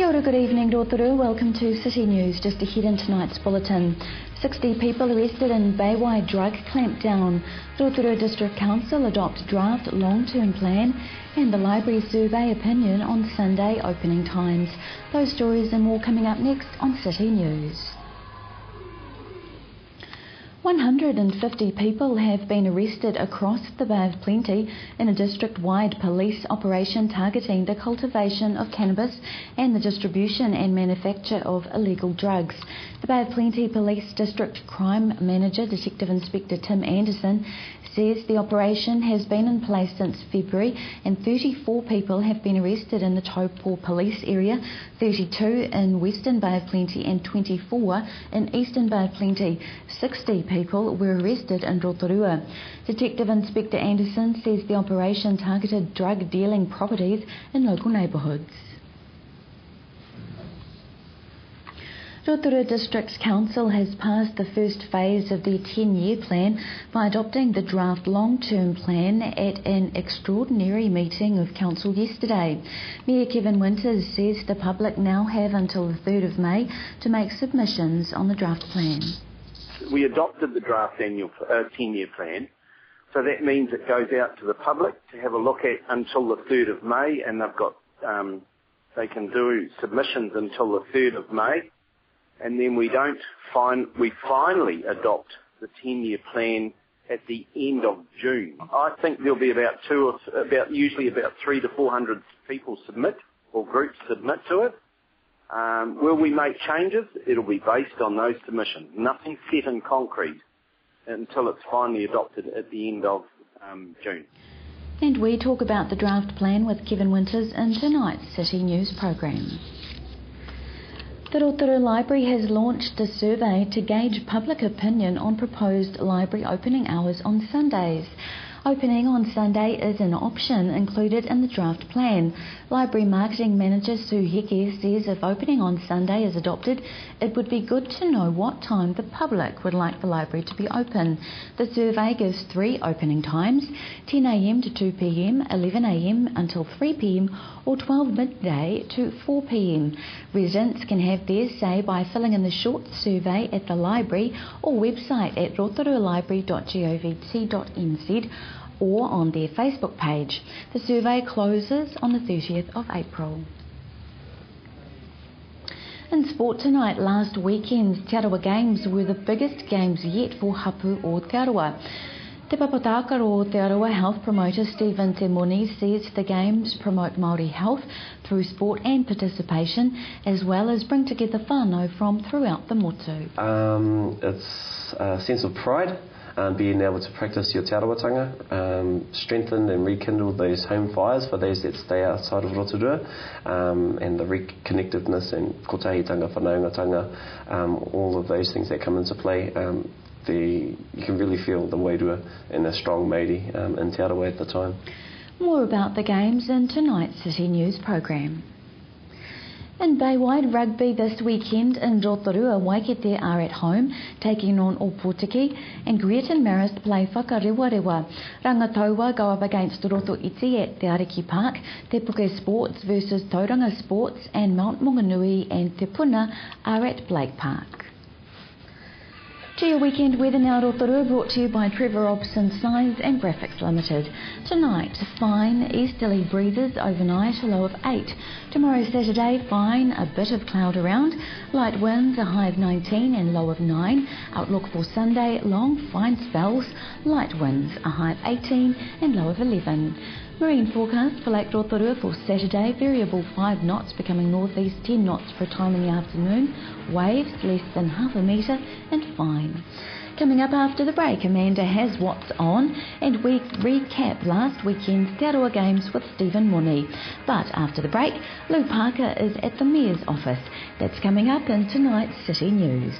Kia ora, good evening, Rotorua. Welcome to City News. Just ahead in tonight's bulletin. 60 people arrested in Baywide drug clampdown. Rotorua District Council adopt draft long-term plan, and the library survey opinion on Sunday opening times. Those stories and more coming up next on City News. 150 people have been arrested across the Bay of Plenty in a district-wide police operation targeting the cultivation of cannabis and the distribution and manufacture of illegal drugs. The Bay of Plenty Police District Crime Manager, Detective Inspector Tim Anderson, says the operation has been in place since February and 34 people have been arrested in the Taupō police area, 32 in Western Bay of Plenty and 24 in Eastern Bay of Plenty. 60 people were arrested in Rotorua. Detective Inspector Anderson says the operation targeted drug dealing properties in local neighbourhoods. Rotorua District Council has passed the first phase of their 10-year plan by adopting the draft long-term plan at an extraordinary meeting of Council yesterday. Mayor Kevin Winters says the public now have until the 3rd of May to make submissions on the draft plan. We adopted the draft 10-year plan, so that means it goes out to the public to have a look at until the 3rd of May, and they've got they can do submissions until the 3rd of May. And then we finally adopt the 10-year plan at the end of June. I think there'll be usually about 300 to 400 people submit, or groups submit to it. Will we make changes? It'll be based on those submissions. Nothing set in concrete until it's finally adopted at the end of June. And we talk about the draft plan with Kevin Winters in tonight's City News programme. The Rotorua Library has launched a survey to gauge public opinion on proposed library opening hours on Sundays. Opening on Sunday is an option included in the draft plan. Library Marketing Manager Sue Heke says if opening on Sunday is adopted, it would be good to know what time the public would like the library to be open. The survey gives 3 opening times: 10 a.m. to 2 p.m, 11 a.m. until 3 p.m, or 12 midday to 4 p.m. Residents can have their say by filling in the short survey at the library or website at rotorualibrary.govt.nz or on their Facebook page. The survey closes on the 30th of April. In sport tonight, last weekend's Te Arawa Games were the biggest games yet for Hapu o Te Arawa. Te Papatakaro o Te Arawa health promoter Stephen Te Moni says the games promote Māori health through sport and participation, as well as bring together whānau from throughout the motu. It's a sense of pride. Being able to practice your te arawatanga, strengthen and rekindle those home fires for those that stay outside of Rotorua, and the reconnectiveness and kotahitanga, whanaungatanga, all of those things that come into play. You can really feel the wairua and the strong mauri in Te Arawa at the time. More about the games in tonight's City News programme. In Baywide rugby this weekend in Rotorua, Waikite are at home, taking on Opotiki, and Greaton Marist play Whakarewarewa. Rangataua go up against Roto Iti at Te Ariki Park, Te Puke Sports versus Tauranga Sports, and Mount Maunganui and Te Puna are at Blake Park. To your weekend weather now, Rotorua, brought to you by Trevor Robson Signs and Graphics Limited. Tonight, fine easterly breezes overnight, a low of 8. Tomorrow Saturday, fine, a bit of cloud around, light winds, a high of 19 and low of 9. Outlook for Sunday, long fine spells, light winds, a high of 18 and low of 11. Marine forecast for Lake Rotorua for Saturday, variable 5 knots becoming northeast 10 knots for a time in the afternoon, waves less than half a metre and fine. Coming up after the break, Amanda has what's on, and we recap last weekend's Te Arawa Games with Stephen Moni. But after the break, Lou Parker is at the Mayor's office. That's coming up in tonight's City News.